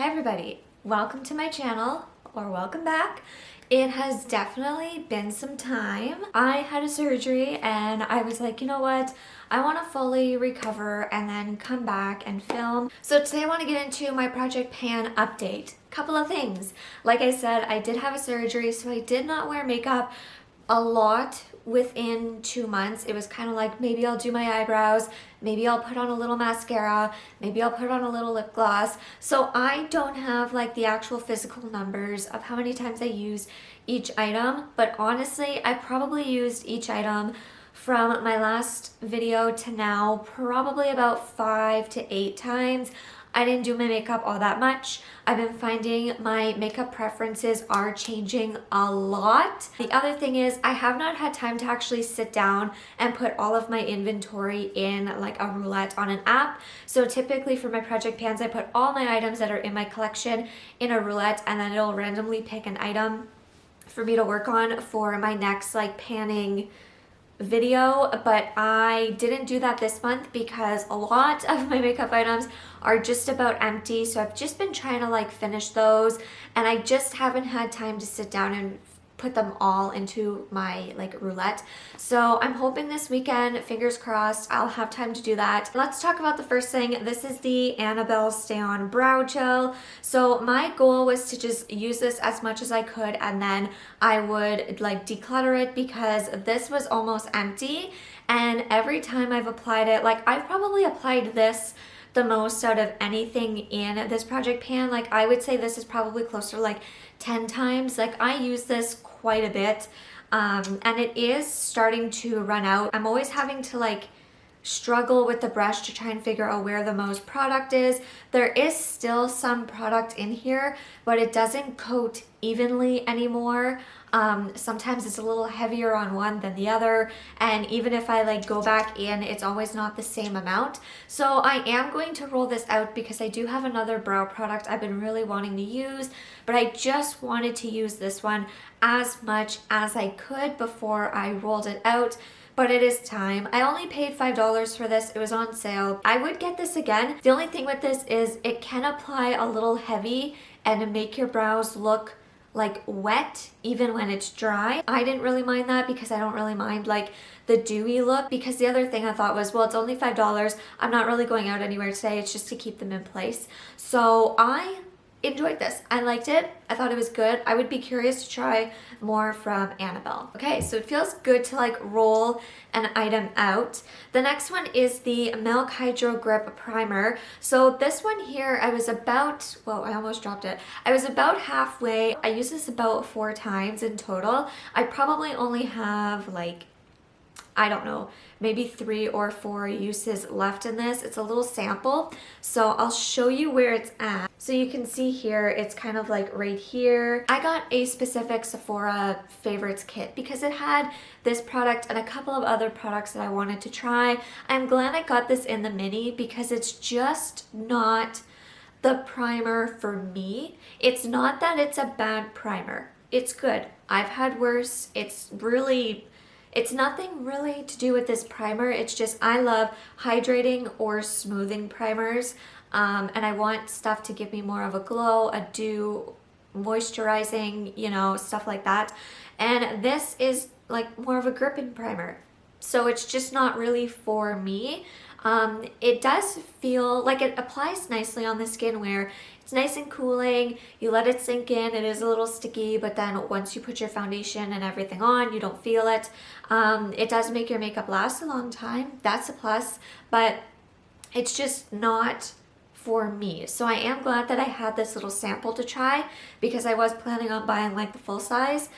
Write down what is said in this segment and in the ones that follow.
Hi everybody, welcome to my channel, or welcome back. It has definitely been some time. I had a surgery and I was like, you know what? I want to fully recover and then come back and film. So today I want to get into my Project Pan update. Couple of things. Like I said, I did have a surgery, so I did not wear makeup a lot within 2 months. It was kind of like, maybe I'll do my eyebrows, maybe I'll put on a little mascara, maybe I'll put on a little lip gloss. So I don't have like the actual physical numbers of how many times I used each item, but honestly, I probably used each item from my last video to now probably about 5 to 8 times. I didn't do my makeup all that much. I've been finding my makeup preferences are changing a lot. The other thing is I have not had time to actually sit down and put all of my inventory in like a roulette on an app. So typically for my Project Pans, I put all my items that are in my collection in a roulette, and then it'll randomly pick an item for me to work on for my next like panning video, but I didn't do that this month because a lot of my makeup items are just about empty. So I've just been trying to like finish those, and I just haven't had time to sit down and put them all into my like roulette. So I'm hoping this weekend, fingers crossed, I'll have time to do that. Let's talk about the first thing. This is the Annabelle Stay On Brow Gel. So my goal was to just use this as much as I could, and then I would like declutter it because this was almost empty. And every time I've applied it, like I've probably applied this the most out of anything in this Project Pan. Like I would say this is probably closer to like 10 times. Like I use this quite a bit, and it is starting to run out. I'm always having to like struggle with the brush to try and figure out where the most product is. There is still some product in here, but it doesn't coat evenly anymore. Sometimes it's a little heavier on one than the other, and even if I like go back in, it's always not the same amount. So I am going to roll this out because I do have another brow product I've been really wanting to use, but I just wanted to use this one as much as I could before I rolled it out. But it is time. I only paid $5 for this. It was on sale. I would get this again. The only thing with this is it can apply a little heavy and make your brows look like wet even when it's dry. I didn't really mind that because I don't really mind like the dewy look, because the other thing I thought was, well, it's only $5. I'm not really going out anywhere today. It's just to keep them in place. So I enjoyed this. I liked it. I thought it was good. I would be curious to try more from Annabelle. Okay, so it feels good to like roll an item out. The next one is the Milk Hydro Grip Primer. So this one here, I was about, well, I almost dropped it. I was about halfway. I used this about 4 times in total. I probably only have like, I don't know, maybe 3 or 4 uses left in this. It's a little sample, so I'll show you where it's at. So you can see here, it's kind of like right here. I got a specific Sephora favorites kit because it had this product and a couple of other products that I wanted to try. I'm glad I got this in the mini because it's just not the primer for me. It's not that it's a bad primer. It's good. I've had worse. It's nothing really to do with this primer. It's just I love hydrating or smoothing primers, and I want stuff to give me more of a glow, a dew, moisturizing, you know, stuff like that. And this is like more of a gripping primer. So it's just not really for me. It does feel like it applies nicely on the skin where it's nice and cooling. You let it sink in. It is a little sticky, but then once you put your foundation and everything on, you don't feel it. It does make your makeup last a long time. That's a plus, but it's just not for me. So I am glad that I had this little sample to try because I was planning on buying like the full size.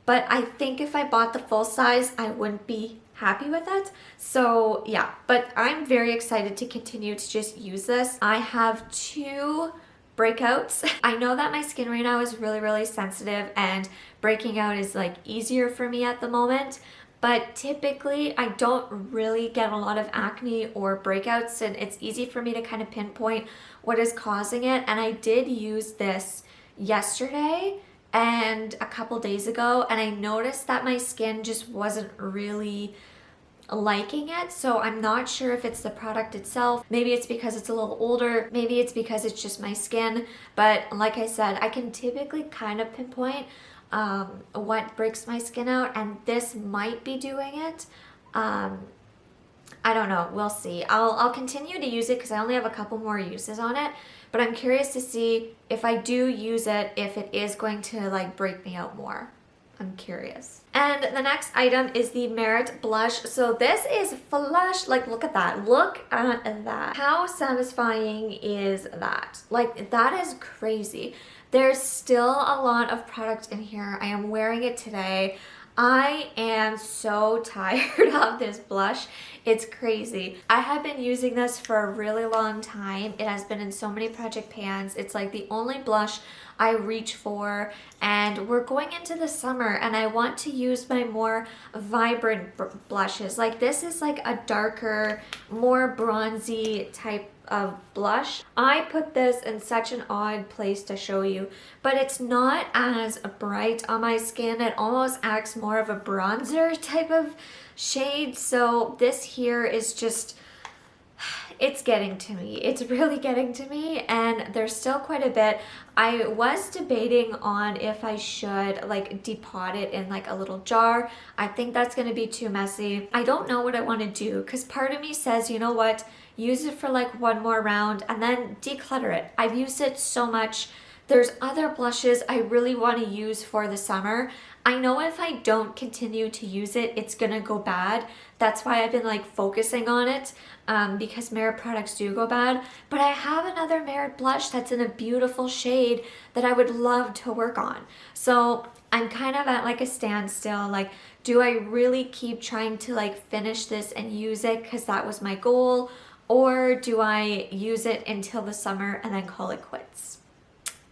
But I think if I bought the full size, I wouldn't be happy with it. So yeah, but I'm very excited to continue to just use this. I have 2 breakouts. I know that my skin right now is really sensitive, and breaking out is like easier for me at the moment. But typically I don't really get a lot of acne or breakouts, and it's easy for me to kind of pinpoint what is causing it. And I did use this yesterday and a couple days ago, and I noticed that my skin just wasn't really liking it. So I'm not sure if it's the product itself. Maybe it's because it's a little older. Maybe it's because it's just my skin. But like I said, I can typically kind of pinpoint what breaks my skin out, and this might be doing it. I don't know. We'll see. I'll continue to use it because I only have a couple more uses on it. But I'm curious to see if I do use it, if it is going to like break me out more. I'm curious. And the next item is the Merit blush. So this is flush. Like, look at that. Look at that. How satisfying is that? Like, that is crazy. There's still a lot of product in here. I am wearing it today. I am so tired of this blush. It's crazy. I have been using this for a really long time. It has been in so many project pans. It's like the only blush I reach for, and we're going into the summer and I want to use my more vibrant blushes. Like, this is like a darker, more bronzy type of blush. I put this in such an odd place to show you, but it's not as bright on my skin. It almost acts more of a bronzer type of shade. So this here is just, it's getting to me. It's really getting to me, and there's still quite a bit. I was debating on if I should like depot it in like a little jar. I think that's going to be too messy. I don't know what I want to do, because part of me says, you know what, use it for like one more round and then declutter it. I've used it so much. There's other blushes I really want to use for the summer. I know if I don't continue to use it, it's gonna go bad. That's why I've been like focusing on it, because Merit products do go bad. But I have another Merit blush that's in a beautiful shade that I would love to work on. So I'm kind of at like a standstill. Like, do I really keep trying to like finish this and use it because that was my goal? Or do I use it until the summer and then call it quits?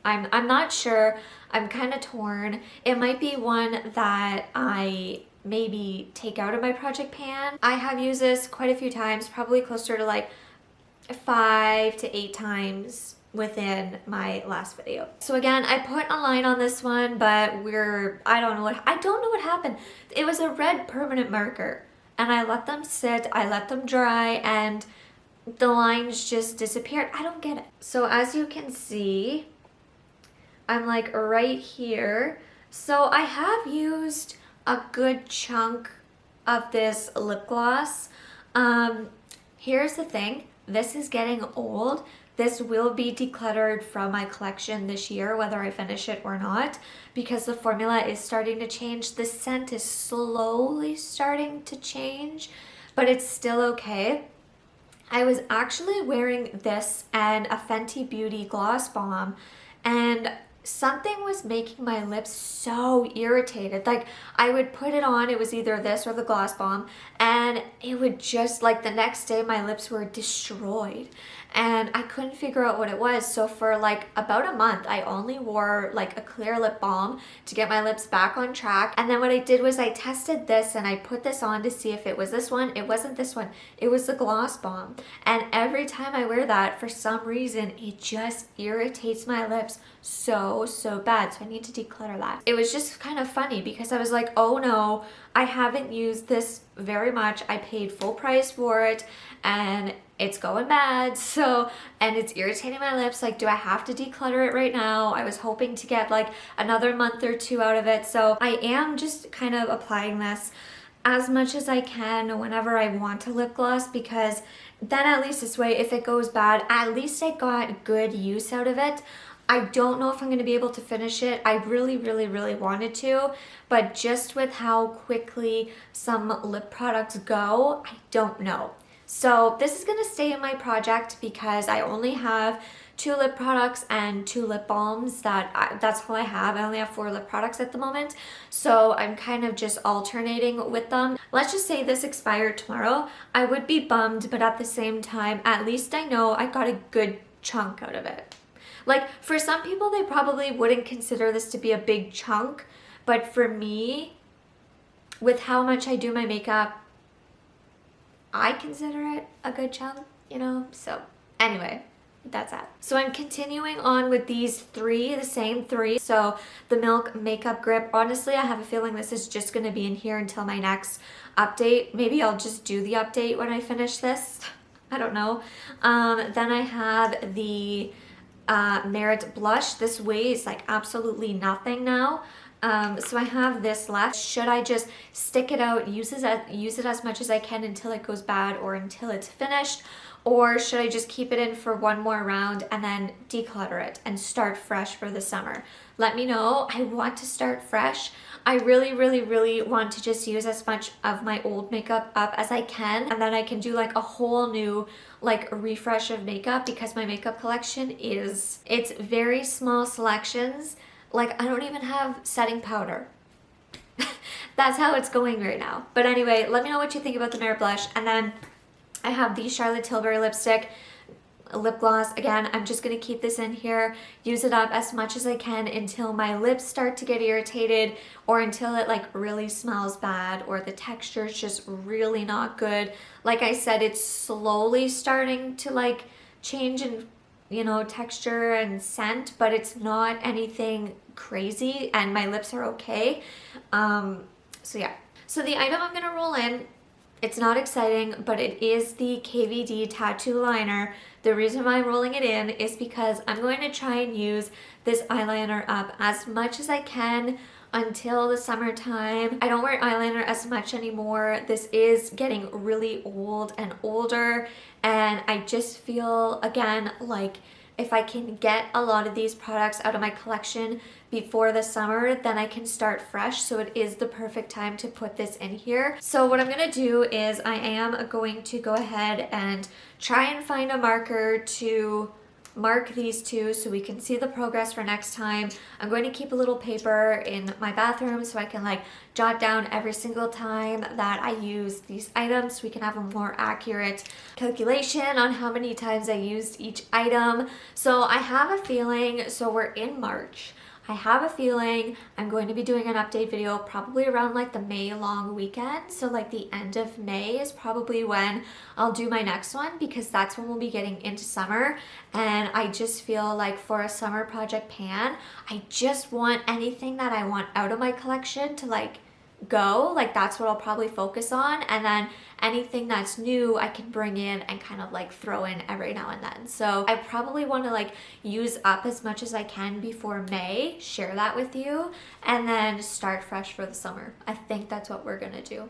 I'm not sure. I'm kind of torn. It might be one that I maybe take out of my project pan. I have used this quite a few times, probably closer to like 5 to 8 times within my last video. So again, I put a line on this one, but I don't know what happened. It was a red permanent marker, and I let them sit, I let them dry, and the lines just disappeared. I don't get it. So as you can see, I'm like right here. So I have used a good chunk of this lip gloss. Here's the thing, this is getting old. This will be decluttered from my collection this year, whether I finish it or not, because the formula is starting to change. The scent is slowly starting to change, but it's still okay. I was actually wearing this and a Fenty Beauty Gloss Bomb, and something was making my lips so irritated. Like, I would put it on, it was either this or the Gloss Bomb, and it would just, like, the next day my lips were destroyed. And I couldn't figure out what it was. So for like about a month, I only wore like a clear lip balm to get my lips back on track. And then what I did was I tested this and I put this on to see if it was this one. It wasn't this one. It was the Gloss Bomb. And every time I wear that, for some reason, it just irritates my lips so bad. So I need to declutter that. It was just kind of funny because I was like, oh no, I haven't used this very much. I paid full price for it and it's going bad. So, and it's irritating my lips. Like, do I have to declutter it right now? I was hoping to get like another month or 2 out of it. So I am just kind of applying this as much as I can whenever I want a lip gloss, because then at least this way, if it goes bad, at least I got good use out of it. I don't know if I'm going to be able to finish it. I really wanted to, but just with how quickly some lip products go, I don't know. So this is going to stay in my project because I only have 2 lip products and 2 lip balms. That's all I have. I only have 4 lip products at the moment. So I'm kind of just alternating with them. Let's just say this expired tomorrow. I would be bummed, but at the same time, at least I know I got a good chunk out of it. Like, for some people, they probably wouldn't consider this to be a big chunk, but for me, with how much I do my makeup, I consider it a good chunk, you know? So anyway, that's it. So I'm continuing on with these three, the same three. So the Milk Makeup Grip. Honestly, I have a feeling this is just going to be in here until my next update. Maybe I'll just do the update when I finish this. I don't know. Then I have the Merit Blush. This weighs like absolutely nothing now. So I have this left. Should I just stick it out, use it as much as I can until it goes bad or until it's finished? Or should I just keep it in for one more round and then declutter it and start fresh for the summer? Let me know. I want to start fresh. I really, really, really want to just use as much of my old makeup up as I can, and then I can do like a whole new like refresh of makeup, because my makeup collection it's very small selections. Like I don't even have setting powder. That's how it's going right now. But anyway, let me know what you think about the Merit Blush. And then I have the Charlotte Tilbury lipstick, lip gloss. Again, I'm just going to keep this in here, use it up as much as I can until my lips start to get irritated, or until it like really smells bad, or the texture is just really not good. Like I said, it's slowly starting to like change in, you know, texture and scent, but it's not anything crazy, and my lips are okay. So yeah. So the item I'm going to roll in, it's not exciting, but it is the KVD Tattoo Liner. The reason why I'm rolling it in is because I'm going to try and use this eyeliner up as much as I can until the summertime. I don't wear eyeliner as much anymore. This is getting really old and older, and I just feel, again, like if I can get a lot of these products out of my collection before the summer, then I can start fresh. So it is the perfect time to put this in here. So what I'm gonna do is I am going to go ahead and try and find a marker to mark these two so we can see the progress for next time. I'm going to keep a little paper in my bathroom so I can like jot down every single time that I use these items, so we can have a more accurate calculation on how many times I used each item. So I have a feeling, so we're in March, I have a feeling I'm going to be doing an update video probably around like the May long weekend. So like the end of May is probably when I'll do my next one, because that's when we'll be getting into summer. And I just feel like for a summer project pan, I just want anything that I want out of my collection to like go. Like that's what I'll probably focus on. And then anything that's new I can bring in and kind of like throw in every now and then. So I probably want to like use up as much as I can before May, share that with you, and then start fresh for the summer. I think that's what we're gonna do.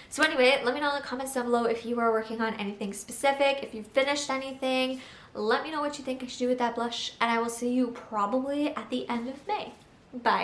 So anyway, let me know in the comments down below if you are working on anything specific, if you've finished anything. Let me know what you think I should do with that blush, and I will see you probably at the end of May. Bye.